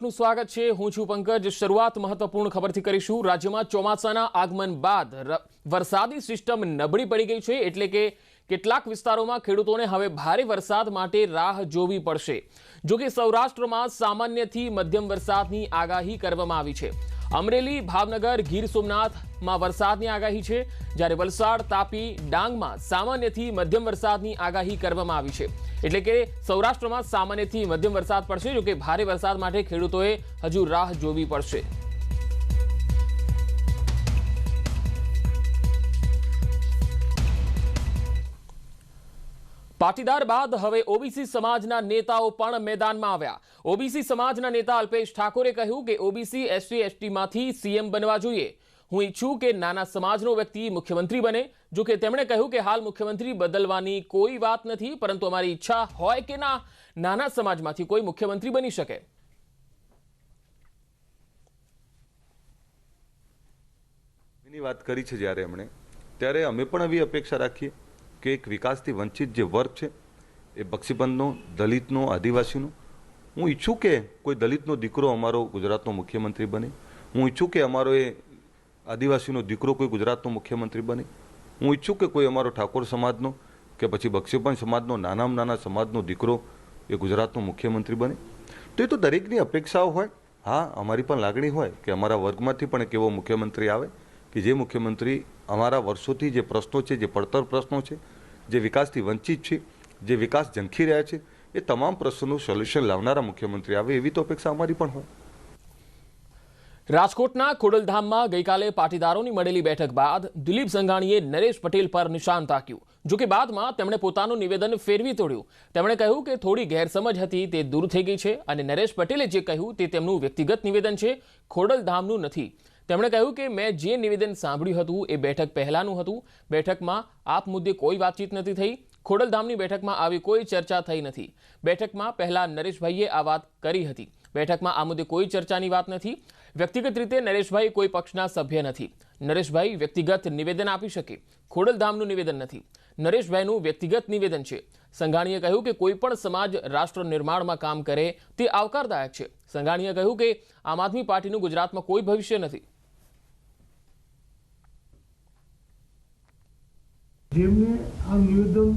નું સ્વાગત છે। હું છું પંકજ। શરૂઆત મહત્વપૂર્ણ ખબરથી કરીશું। રાજ્યમાં ચોમાસાના આગમન બાદ વરસાદી સિસ્ટમ નબળી પડી ગઈ છે, એટલે કે કેટલાક વિસ્તારોમાં ખેડૂતોને હવે ભારે વરસાદ માટે રાહ જોવી પડશે। જો કે સૌરાષ્ટ્રમાં સામાન્યથી મધ્યમ વરસાદની આગાહી કરવામાં આવી છે। અમરેલી, ભાવનગર, ગીર સોમનાથમાં વરસાદની આગાહી છે, જ્યારે વલસાડ, તાપી, ડાંગમાં સામાન્યથી મધ્યમ વરસાદની આગાહી કરવામાં આવી છે। એટલે કે સૌરાષ્ટ્રમાં સામાન્યથી મધ્યમ વરસાદ પડશે, જો કે ભારે વરસાદ માટે ખેડૂતોએ હજુ રાહ જોવી પડશે। પાટીદાર બાદ હવે ઓબીસી સમાજના નેતાઓ પણ મેદાનમાં આવ્યા। ઓબીસી સમાજના નેતા અલ્પેશ ઠાકોરે કહ્યું કે ઓબીસી એસસી એસટીમાંથી સીએમ બનવા જોઈએ। હું ઈચ્છું કે નાના સમાજનો વ્યક્તિ મુખ્યમંત્રી બને। જો કે તેમણે કહ્યું કે હાલ મુખ્યમંત્રી બદલવાની કોઈ વાત નથી, પરંતુ અમારી ઈચ્છા હોય કે નાના સમાજમાંથી કોઈ મુખ્યમંત્રી બની શકે। એની વાત કરી છે જ્યારે એમણે, ત્યારે અમે પણ એવી અપેક્ષા રાખીએ કે એક વિકાસથી વંચિત જે વર્ગ છે એ બક્ષીબંધનો, દલિતનો, આદિવાસીનો, હું ઈચ્છું કે કોઈ દલિતનો દીકરો અમારો ગુજરાતનો મુખ્યમંત્રી બને। હું ઈચ્છું કે અમારો એ આદિવાસીનો દીકરો કોઈ ગુજરાતનો મુખ્યમંત્રી બને। હું ઈચ્છું કે કોઈ અમારો ઠાકોર સમાજનો કે પછી બક્ષીબંધ સમાજનો નાનામાં નાના સમાજનો દીકરો એ ગુજરાતનો મુખ્યમંત્રી બને। તો એ તો દરેકની અપેક્ષાઓ હોય। હા, અમારી પણ લાગણી હોય કે અમારા વર્ગમાંથી પણ એક એવો મુખ્યમંત્રી આવે કે જે મુખ્યમંત્રી અમારા વર્ષોથી જે પ્રશ્નો છે, જે પડતર પ્રશ્નો છે, જે વિકાસથી વંચિત છે, જે વિકાસ ઝંખી રહ્યા છે, એ તમામ પ્રશ્નોનું સોલ્યુશન લાવનારા મુખ્યમંત્રી આવે, એવી તો અપેક્ષા અમારી પણ હોય। રાજકોટના ખોડલધામમાં ગઈકાલે પાટીદારોની મળેલી બેઠક બાદ દિલીપ સંઘાણીએ નરેશ પટેલ પર નિશાન તાક્યું। જો કે બાદમાં તેમણે પોતાનું નિવેદન ફેરવી તોડ્યું। તેમણે કહ્યું કે થોડી ગેરસમજ હતી તે દૂર થઈ ગઈ છે અને નરેશ પટેલે જે કહ્યું તે તેમનું વ્યક્તિગત નિવેદન છે, ખોડલધામનું નથી। તેમણે કહ્યું કે મેં જે નિવેદન સાંભળ્યું હતું એ બેઠક પહેલાનું હતું। બેઠકમાં આપ મુદ્દે કોઈ વાતચીત નથી થઈ। ખોડલધામની બેઠકમાં આવી કોઈ ચર્ચા થઈ નથી। બેઠકમાં પહેલા નરેશભાઈએ આ વાત કરી હતી। બેઠકમાં આ મુદ્દે કોઈ ચર્ચાની વાત નથી। વ્યક્તિગત રીતે નરેશભાઈ કોઈ પક્ષના સભ્ય નથી। નરેશભાઈ વ્યક્તિગત નિવેદન આપી શકે, ખોડલધામનું નિવેદન નથી। નરેશભાઈનું વ્યક્તિગત નિવેદન છે। સંઘાણીએ કહ્યું કે કોઈ પણ સમાજ રાષ્ટ્ર નિર્માણમાં કામ કરે તે આવકારદાયક છે। સંઘાણીએ કહ્યું કે આમ આદમી પાર્ટીનું ગુજરાતમાં કોઈ ભવિષ્ય નથી। જેમને આ નિવેદન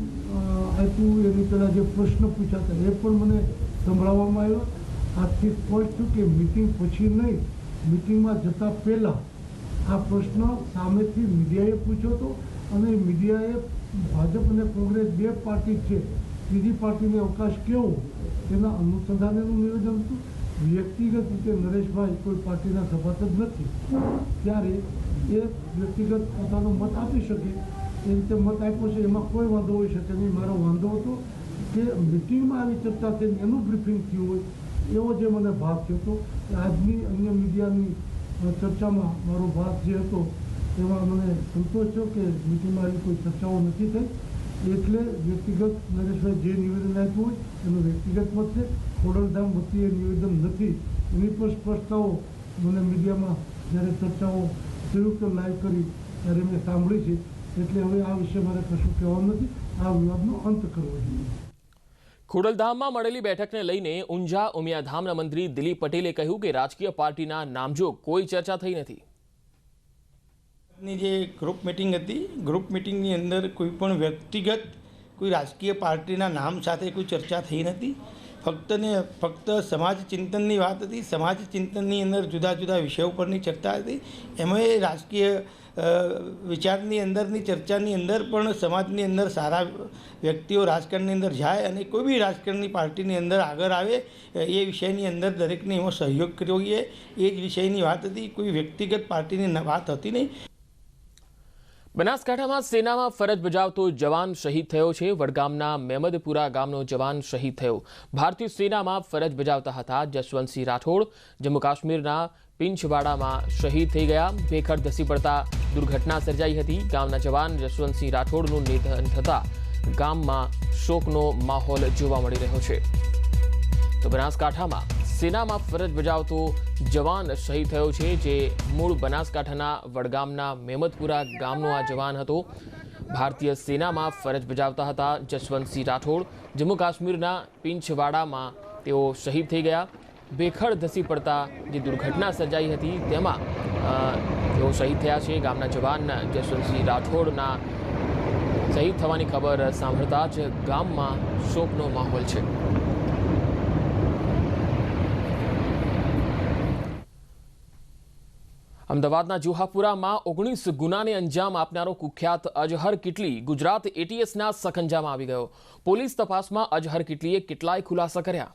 આપ્યું એની પહેલાં જે પ્રશ્ન પૂછ્યા હતા એ પણ મને સંભળાવવામાં આવ્યો। આથી સ્પષ્ટ થયું કે મિટિંગ પછી નહીં, મિટિંગમાં જતાં પહેલાં આ પ્રશ્ન સામેથી મીડિયાએ પૂછ્યો હતો અને મીડિયાએ ભાજપ અને કોંગ્રેસ બે પાર્ટી છે, ત્રીજી પાર્ટીને અવકાશ કેવો તેના અનુસંધાનેનું નિવેદન હતું। વ્યક્તિગત રીતે નરેશભાઈ કોઈ પાર્ટીના સભાસદ નથી, ત્યારે એ વ્યક્તિગત પોતાનો મત આપી શકે, એ રીતે મત આપ્યો છે, એમાં કોઈ વાંધો હોઈ શકે નહીં। મારો વાંધો હતો કે મિટિંગમાં આવી ચર્ચા થઈને એનું બ્રીફિંગ થયું હોય એવો જે મને ભાગ થયો હતો। આજની અન્ય મીડિયાની ચર્ચામાં મારો ભાગ જે હતો એમાં મને સંતોષ થયો કે મિટિંગમાં આવી કોઈ ચર્ચાઓ નથી થઈ, એટલે વ્યક્તિગત નરેશભાઈ જે નિવેદન આપ્યું હોય એનો વ્યક્તિગત મત છે। ખોડલધામ વતી એ નિવેદન નથી, એની પર સ્પષ્ટતાઓ મને મીડિયામાં જ્યારે ચર્ચાઓ સંયુક્ત લાઈવ કરી ત્યારે મેં સાંભળી છે, એટલે હવે આ વિશે મારે કશું કહેવાનું નથી। આ વિવાદનો અંત કરવો જોઈએ। ખોડલધામમાં મળેલી બેઠકને લઈને ઊંઝા ઉમિયાધામના મંત્રી દિલીપ પટેલે કહ્યું કે રાજકીય પાર્ટીના નામજોગ કોઈ ચર્ચા થઈ નથી। ની જે ગ્રુપ મિટિંગ હતી, ગ્રુપ મિટિંગની અંદર કોઈ પણ વ્યક્તિગત કોઈ રાજકીય પાર્ટીના નામ સાથે કોઈ ચર્ચા થઈ નથી। ફક્ત ને ફક્ત સમાજ ચિંતનની વાત હતી। સમાજ ચિંતનની અંદર જુદા જુદા વિષયો પરની ચર્ચા હતી। એમાં રાજકીય વિચારની અંદરની ચર્ચાની અંદર પણ સમાજની અંદર સારા વ્યક્તિઓ રાજકારણની અંદર જાય અને કોઈ બી રાજકારણની પાર્ટીની અંદર આગળ આવે એ વિષયની અંદર દરેકને એમાં સહયોગ કરવો જોઈએ, એ જ વિષયની વાત હતી। કોઈ વ્યક્તિગત પાર્ટીની વાત હતી નહીં। બનાસકાંઠામાં સેનામાં ફરજ બજાવતો જવાન શહીદ થયો છે। વડગામના મેમદપુરા ગામનો જવાન શહીદ થયો। ભારતીય સેનામાં ફરજ બજાવતા હતા જસવંતસિંહ રાઠોડ જમ્મુ કાશ્મીરના પિંછવાડામાં શહીદ થઈ ગયા। ભેખડ ધસી પડતા દુર્ઘટના સર્જાઈ હતી। ગામના જવાન જસવંતસિંહ રાઠોડનું નિધન થતાં ગામમાં શોકનો માહોલ જોવા મળી રહ્યો છે। તો બનાસકાંઠામાં સેનામાં ફરજ બજાવતો જવાન શહીદ થયો છે, જે મૂળ બનાસકાંઠાના વડગામના મેમદપુરા ગામનો આ જવાન હતો। ભારતીય સેનામાં ફરજ બજાવતા હતા જસવંતસિંહ રાઠોડ। જમ્મુ કાશ્મીરના પિંછવાડામાં તેઓ શહીદ થઈ ગયા। ભેખડ ધસી પડતા જે દુર્ઘટના સર્જાઈ હતી તેમાં તેઓ શહીદ થયા છે. ગામના જવાન જશવંતસિંહ રાઠોડના શહીદ થવાની ખબર સાંભળતા જ ગામમાં શોકનો માહોલ છે. અમદાવાદના જુહાપુરામાં 19 ગુનાને અંજામ આપનારો કુખ્યાત અજહર કિટલી ગુજરાત એટીએસના સખંજામાં આવી ગયો. પોલીસ તપાસમાં અજહર કિટલીએ કેટલાય ખુલાસા કર્યા.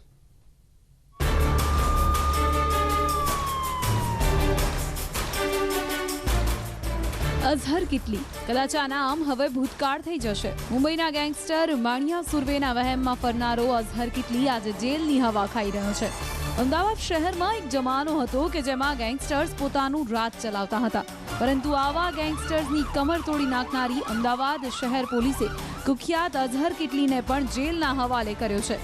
અઝહર કિટલી કદાચ આ નામ હવે ભૂતકાળ થઈ જશે. મુંબઈના ગેંગસ્ટર માણિયા સુરવેના વહેમમાં ફરનારો અઝહર કિટલી આજે જેલની હવા ખાઈ રહ્યો છે. અમદાવાદ શહેરમાં એક જમાનો હતો કે જેમાં ગેંગસ્ટર્સ પોતાનું રાજ ચલાવતા હતા, પરંતુ આવા ગેંગસ્ટર્સની કમર તોડી નાખનારી અમદાવાદ શહેર પોલીસે કુખ્યાત અઝહર કિટલીને પણ જેલના હવાલે કર્યો છે.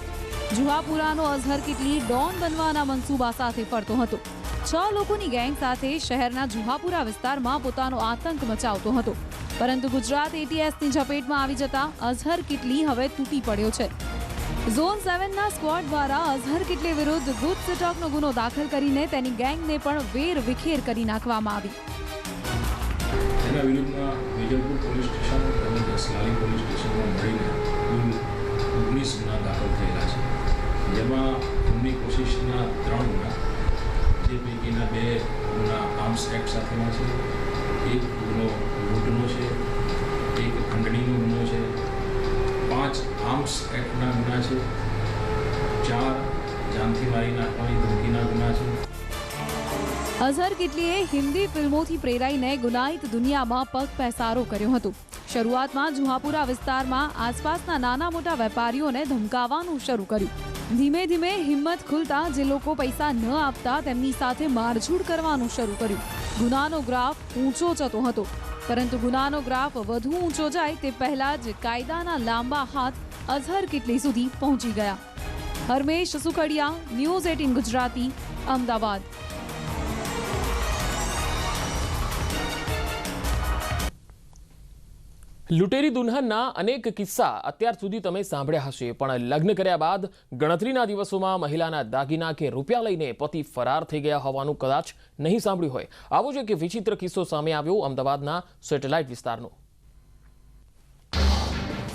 જુહાપુરાનો અઝહર કિટલી ડોન બનવાના મનસૂબા સાથે ફરતો હતો. 6 લોકોની ગેંગ સાથે શહેરના જુહાપુરા વિસ્તારમાં પોતાનો આતંક મચાવતો હતો, પરંતુ ગુજરાત એટીએસની ઝપેટમાં આવી જતા અઝહર કિટલી હવે તૂટી પડ્યો છે. ઝોન 7ના સ્ક્વોડ દ્વારા અઝહર કિટલી વિરુદ્ધ ગુડ સ્ટોકનો ગુનો દાખલ કરીને તેની ગેંગને પણ વેર વિખેર કરી નાખવામાં આવી. તેના વિરુદ્ધમાં વિજયપુર પોલીસ સ્ટેશન તેમજ સ્લાલી પોલીસ સ્ટેશનમાં મળીને કુલ 19 ગુના દાખલ થયેલા છે, જેમાં ખૂનની કોશિશના 3 ગુના, જે પૈકીના 2 ગુના આર્મ્સ એક્ટ સાથેના છે, 1 ગુનો લૂંટનો છે, 1 ખંડણીનો ગુનો છે, 5 આર્મ્સ એક્ટના ગુના છે, 4 જાનથી મારી નાખવાની ધમકીના ગુના છે. અઝહર કિટલીએ હિન્દી ફિલ્મોથી પ્રેરાઈને ગુનાહિત દુનિયામાં પગ પેસારો કર્યો હતો. શરૂઆતમાં જુહાપુરા વિસ્તારમાં આસપાસના નાના મોટા વેપારીઓને ધમકાવવાનું શરૂ કર્યું. ધીમે ધીમે હિંમત ખુલતા જે લોકો પૈસા ન આપતા તેમની સાથે મારઝૂડ કરવાનું શરૂ કર્યું. ગુનાનો ગ્રાફ ઊંચો જતો હતો, પરંતુ ગુનાનો ગ્રાફ વધુ ઊંચો જાય તે પહેલા જ કાયદાના લાંબા હાથ અઝહર કિટલી સુધી પહોંચી ગયા. હરમેશ સુખડિયા, ન્યૂઝ 18 ગુજરાતી, અમદાવાદ. લૂંટેરી દુલ્હનના અનેક કિસ્સા અત્યાર સુધી તમે સાંભળ્યા હશે, પણ લગ્ન કર્યા બાદ ગણતરીના દિવસોમાં મહિલાના દાગીના કે રૂપિયા લઈને પતિ ફરાર થઈ ગયા હોવાનું કદાચ નહીં સાંભળ્યું હોય. આવો જ એક વિચિત્ર કિસ્સો સામે આવ્યો અમદાવાદના સેટેલાઇટ વિસ્તારનો.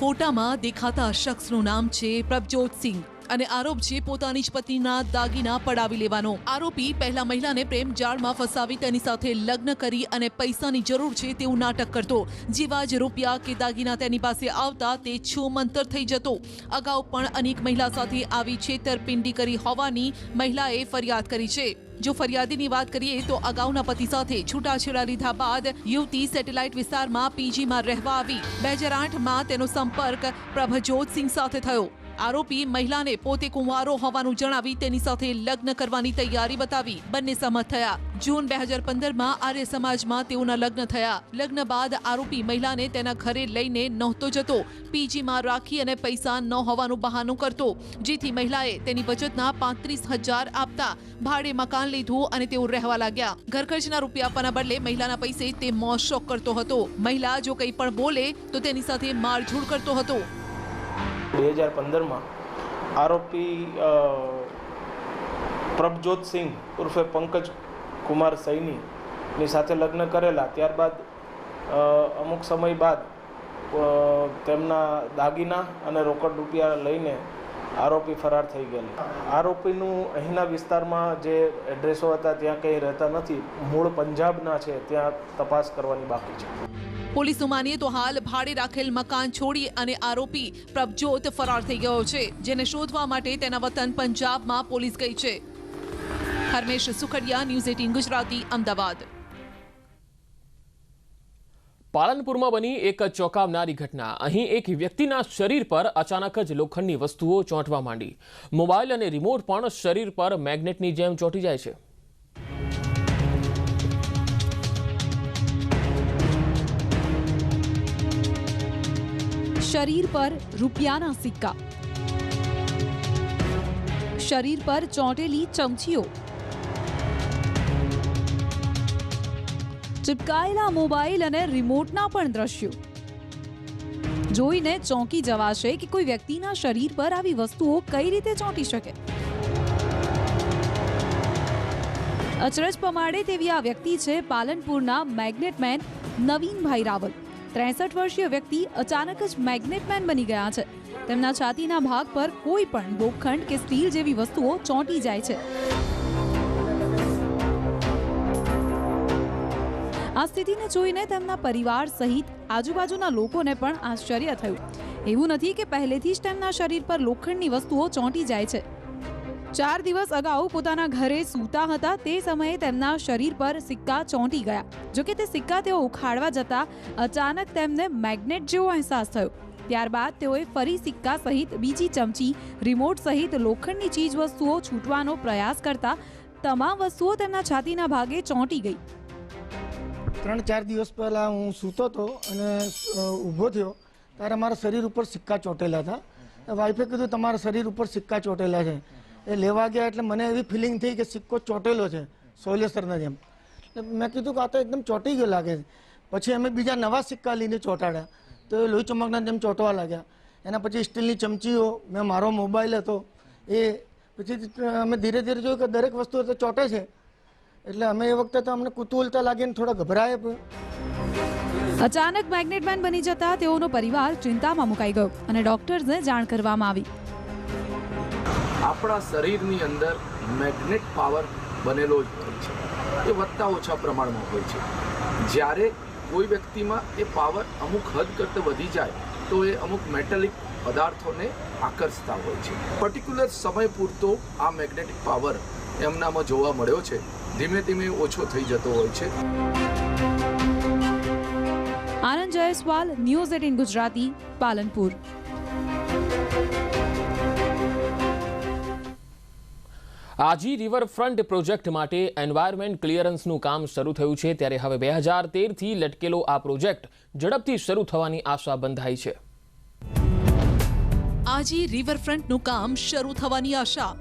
ફોટામાં દેખાતા શખ્સનું નામ છે પ્રભજોત સિંહ અને આરોપ છે પોતાની જ પત્નીના દાગીના પડાવી લેવાનો. આરોપી પહેલા મહિલાને પ્રેમ જાળમાં ફસાવી તેની સાથે લગ્ન કરી અને પૈસાની જરૂર છે તેવું નાટક કરતો. જેવા જ રૂપિયા કે દાગીના તેની પાસે આવતા તે છૂમંતર થઈ જતો. અગાઉ પણ અનેક મહિલા સાથે આવી છેતરપિંડી કરી હોવાની મહિલાએ ફરિયાદ કરી છે. જો ફરિયાદીની વાત કરીએ તો અગાઉના પતિ સાથે છૂટાછેડા લીધા બાદ યુવતી સેટેલાઇટ વિસ્તારમાં પીજીમાં રહેવા આવી. 2008માં તેનો સંપર્ક પ્રભજોત સિંહ સાથે થયો. આરોપી મહિલાને પોતે કુંવારો હોવાનું જણાવી તેની સાથે લગ્ન કરવાની તૈયારી બતાવી. બંને સહમત થયા. જૂન 2015માં આર્ય સમાજમાં તેઓના લગ્ન થયા. લગ્ન બાદ આરોપી મહિલાને તેના ઘરે લઈને નહોતો જતો. પીજીમાં રાખી અને પૈસા ન હોવાનું બહાનું કરતો, જેથી મહિલાએ તેની બચતના 35,000 આપતા ભાડે મકાન લીધું અને તેઓ રહેવા લાગ્યા. ઘરખર્ચના રૂપિયા આપવાના બદલે મહિલાના પૈસે તે મોજશોખ કરતો હતો. મહિલા જો કંઈ પણ બોલે તો તેની સાથે મારઝૂડ કરતો હતો. 2015માં આરોપી પ્રભજોત સિંહ ઉર્ફે પંકજ કુમાર સૈનીની સાથે લગ્ન કરેલા. ત્યારબાદ અમુક સમય બાદ તેમના દાગીના અને રોકડ રૂપિયા લઈને આરોપી ફરાર થઈ ગયેલી. આરોપીનું અહીંના વિસ્તારમાં જે એડ્રેસો હતા ત્યાં કંઈ રહેતા નથી. મૂળ પંજાબના છે, ત્યાં તપાસ કરવાની બાકી છે. પોલીસનું માનીએ તો હાલ ભાડે રાખેલ મકાન છોડી અને આરોપી પ્રભજોત ફરાર થઈ ગયો છે, જેને શોધવા માટે તેના વતન પંજાબમાં પોલીસ ગઈ છે. હરમેશ સુખડિયા, ન્યૂઝ 18 ગુજરાતી, અમદાવાદ. પાલનપુરમાં બની એક ચોંકાવનારી ઘટના. અહીં એક વ્યક્તિના શરીર પર અચાનક જ લોખંડની વસ્તુઓ ચોંટવા માંડી. મોબાઈલ અને રિમોટ પણ શરીર પર મેગ્નેટની જેમ ચોંટી જાય છે. શરીર પર રૂપિયાના સિક્કા, શરીર પર ચોંટેલી ચમચીઓ, ચિપકાયેલા મોબાઈલ અને રિમોટના પણ દ્રશ્યો. જોઈને ચોંકી જવાશે કે કોઈ વ્યક્તિના શરીર પર આવી વસ્તુઓ કઈ રીતે ચોંટી શકે. અચરજ પમાડે તેવી આ વ્યક્તિ છે પાલનપુરના મેગ્નેટમેન નવીનભાઈ રાવલ. 63 વર્ષીય વ્યક્તિ અચાનક જ મેગ્નેટમેન બની ગયા છે. તેમના છાતીના ભાગ પર કોઈ પણ લોખંડ કે સ્ટીલ જેવી વસ્તુઓ ચોંટી જાય છે. આ સ્થિતિને જોઈને તેમના પરિવાર સહિત આજુબાજુના લોકોને પણ આશ્ચર્ય થયું. એવું નથી કે પહેલેથી જ તેમના શરીર પર લોખંડની વસ્તુઓ ચોંટી જાય છે. 4 દિવસ અગાઉ પોતાના ઘરે સૂતા હતા તે સમયે તેમના શરીર પર સિક્કા ચોંટી ગયા. જોકે તે સિક્કા તેઓ ઉખાડવા જતા અચાનક તેમને મેગ્નેટ જેવો અહેસાસ થયો. ત્યારબાદ તેઓએ ફરી સિક્કા સહિત બીજી ચમચી, રિમોટ સહિત લોખંડની ચીજ વસ્તુઓ છૂટવાનો પ્રયાસ કરતા તમામ વસ્તુઓ તેમના છાતીના ભાગે ચોંટી ગઈ. 3-4 દિવસ પહેલાં હું સૂતો હતો અને ઊભો થયો ત્યારે મારા શરીર ઉપર સિક્કા ચોંટેલા હતા. વાઈફે કીધું તમારા શરીર ઉપર સિક્કા ચોંટેલા છે. એ લેવા ગયા એટલે મને એવી ફિલિંગ થઈ કે સિક્કો ચોંટેલો છે સોલેસરના જેમ. મેં કીધું કે આ તો એકદમ ચોંટી ગયો લાગે છે. પછી અમે બીજા નવા સિક્કા લઈને ચોંટાડ્યા તો એ લોહી ચમકના જેમ ચોંટવા લાગ્યા. એના પછી સ્ટીલની ચમચીઓ, મેં મારો મોબાઈલ હતો એ, પછી અમે ધીરે ધીરે જોયું કે દરેક વસ્તુ તો ચોંટે છે. એટલે અમે એ વખતે તો અમને કુતૂહલતા લાગીને થોડા ગભરાય. અચાનક મેગ્નેટમેન બની જતા તેઓનો પરિવાર ચિંતામાં મુકાઈ ગયો અને ડોક્ટર્સને જાણ કરવામાં આવી. આપણા શરીરની અંદર મેગ્નેટ પાવર બનેલો જ હોય છે. એ વધતા ઓછા પ્રમાણમાં હોય છે. જ્યારે કોઈ વ્યક્તિમાં એ પાવર અમુક હદ કરતાં વધી જાય તો એ અમુક મેટાલિક પદાર્થોને આકર્ષતા હોય છે. પર્ટિક્યુલર સમય પૂરતો આ મેગ્નેટિક પાવર એમનામાં જોવા મળ્યો છે. ધીમે ધીમે ઓછો થઈ જતો હોય છે. Anand Jaiswal, news 18 Gujarati, Palanpur. Aji riverfront project માટે એન્વાયરમેન્ટ ક્લિયરન્સનું કામ શરૂ થયું છે. ત્યારે હવે 2013થી લટકેલો આ પ્રોજેક્ટ ઝડપથી શરૂ થવાની આશા બંધાઈ છે. આજી રિવરફ્રન્ટનું કામ શરૂ થવાની આશા.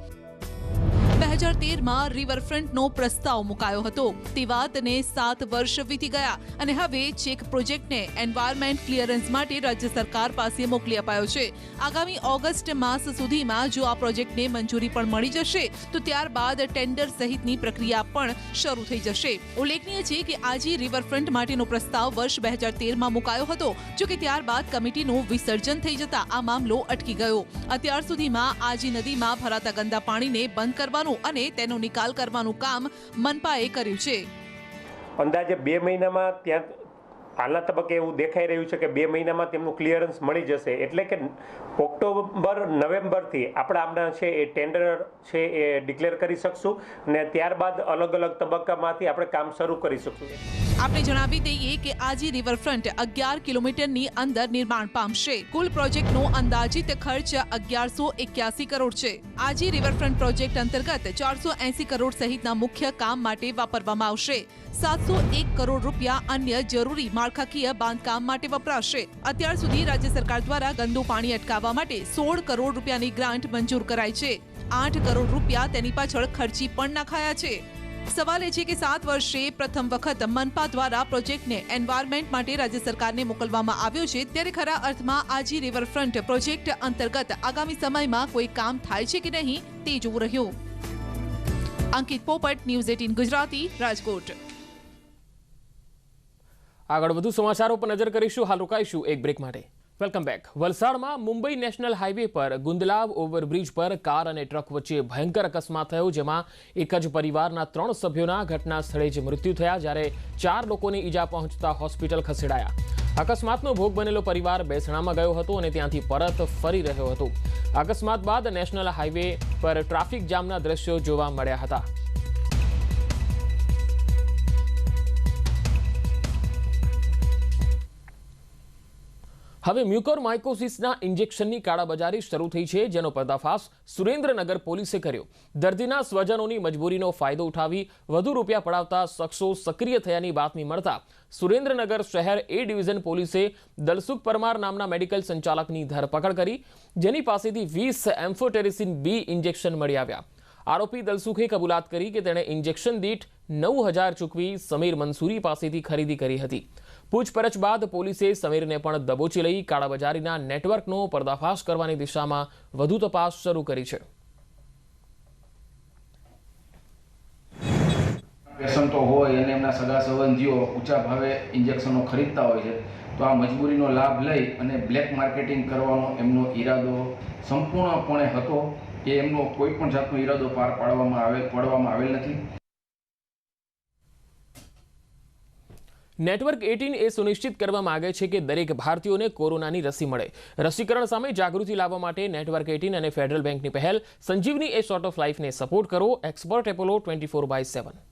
2013માં રિવરફ્રન્ટનો પ્રસ્તાવ મુકાયો હતો. તે વાતને 7 વર્ષ વીતી ગયા અને હવે ચેક પ્રોજેક્ટને એન્વાયરમેન્ટ ક્લિયરન્સ માટે રાજ્ય સરકાર પાસે મોકલી અપાયો છે. આગામી ઓગસ્ટ માસ સુધીમાં જો આ પ્રોજેક્ટને મંજૂરી પણ મળી જશે તો ત્યારબાદ ટેન્ડર સહિતની પ્રક્રિયા પણ શરૂ થઈ જશે. ઉલ્લેખનીય છે કે આજી રિવરફ્રન્ટ માટેનો પ્રસ્તાવ વર્ષ 2013માં મુકાયો હતો. જોકે ત્યારબાદ કમિટીનું વિસર્જન થઈ જતા આ મામલો અટકી ગયો. અત્યાર સુધીમાં આજી નદીમાં ભરાતા ગંદા પાણીને બંધ કરવાનું અને તેનો નિકાલ કરવાનું કામ મનપાએ કર્યું છે. અંદાજે 2 મહિનામાં ત્યાં હાલના તબક્કે એવું દેખાઈ રહ્યું છે કે 2 મહિનામાં તેમનું ક્લિયરન્સ મળી જશે. એટલે કે ઓક્ટોબર નવેમ્બરથી આપણે આમના છે એ ટેન્ડર છે એ ડિક્લેર કરી શકશું અને ત્યારબાદ અલગ અલગ તબક્કામાંથી આપણે કામ શરૂ કરી શકશું. આપણે જણાવી દઈએ કે આજી રિવરફ્રન્ટ 11 કિલોમીટરની અંદર નિર્માણ પામશે. કુલ પ્રોજેક્ટનો અંદાજિત ખર્ચ 1181 કરોડ છે. આજી રિવરફ્રન્ટ પ્રોજેક્ટ અંતર્ગત 480 કરોડ સહિતના મુખ્ય કામ માટે વાપરવામાં આવશે. 701 કરોડ રૂપિયા અન્ય જરૂરી માળખાકીય બાંધકામ માટે વપરાશે. અત્યાર સુધી રાજ્ય સરકાર દ્વારા ગંદુ પાણી અટકાવવા માટે 16 કરોડ રૂપિયાની ગ્રાન્ટ મંજૂર કરાઈ છે. 8 કરોડ રૂપિયા તેની પાછળ ખર્ચી પણ નાખાયા છે. સવાલ એ છે કે 7 વર્ષે પ્રથમ વખત મનપા દ્વારા પ્રોજેક્ટને એન્વાયરમેન્ટ માટે રાજ્ય સરકારને મોકલવામાં આવ્યો છે. ત્યારે ખરા અર્થમાં આજી રિવરફ્રન્ટ પ્રોજેક્ટ અંતર્ગત આગામી સમયમાં કોઈ કામ થાય છે કે નહીં તે જોવું રહ્યું. અંકિત પોપટ, ન્યૂઝ 18 ગુજરાતી, રાજકોટ. આગળ વધુ સમાચારો પર નજર કરીશું. હાલ રોકાઈશું એક બ્રેક માટે. Welcome back. વલસાડમાં મુંબઈ નેશનલ હાઈવે પર ગુંદલાવ ઓવરબ્રિજ પર કાર અને ટ્રક વચ્ચે ભયંકર અકસ્માત થયો, જેમાં એક જ પરિવારના 3 સભ્યોના ઘટના સ્થળે જ મૃત્યુ થયા, જ્યારે 4 લોકોને ઈજા પહોંચતા હોસ્પિટલ ખસેડાયા. અકસ્માતનો ભોગ બનેલો પરિવાર બેસણામાં ગયો હતો અને ત્યાંથી પરત ફરી રહ્યો હતો. અકસ્માત બાદ નેશનલ હાઈવે પર ટ્રાફિક જામના દ્રશ્યો જોવા મળ્યા હતા. હવે મ્યુકોરમાઇકોસિસના ઇન્જેક્શનની કાળાબજારી શરૂ થઈ છે, જેનો પર્દાફાશ સુરેન્દ્રનગર પોલીસે કર્યો. દર્દીના સ્વજનોની મજબૂરીનો ફાયદો ઉઠાવી વધુ રૂપિયા પડાવતા શખ્સો સક્રિય થયાની બાતમી મળતા સુરેન્દ્રનગર શહેર એ ડિવિઝન પોલીસે દલસુખ પરમાર નામના મેડિકલ સંચાલકની ધરપકડ કરી, જેની પાસેથી 20 એમ્ફોટેરિસિન બી ઇન્જેક્શન મળી આવ્યા. આરોપી દલસુખે કબૂલાત કરી કે તેણે ઇન્જેક્શન દીઠ 9,000 ચૂકવી સમીર મંસૂરી પાસેથી ખરીદી કરી હતી. પૂછપરછ બાદ પોલીસે સમીરને પણ દબોચી લઈ કાળાબજારીના નેટવર્કનો પર્દાફાશ કરવાની દિશામાં વધુ તપાસ શરૂ કરી છે. પેશન્ટો હોય અને એમના સગા સંબંધીઓ ઊંચા ભાવે ઇન્જેક્શનો ખરીદતા હોય છે, તો આ મજબૂરીનો લાભ લઈ અને બ્લેક માર્કેટિંગ કરવાનો એમનો ઈરાદો સંપૂર્ણપણે હતો. એ એમનો કોઈ પણ જાતનો ઈરાદો પાડવામાં આવેલ નથી. નેટવર્ક 18 એ સુનિશ્ચિત કરવા માંગે છે કે દરેક ભારતીયોને કોરોનાની રસી મળે. રસીકરણ સામે જાગૃતિ લાવવા માટે નેટવર્ક 18 અને ફેડરલ બેંકની પહેલ સંજીવની એ શોર્ટ ઓફ લાઈફને સપોર્ટ કરો. Expert Apollo 24/7.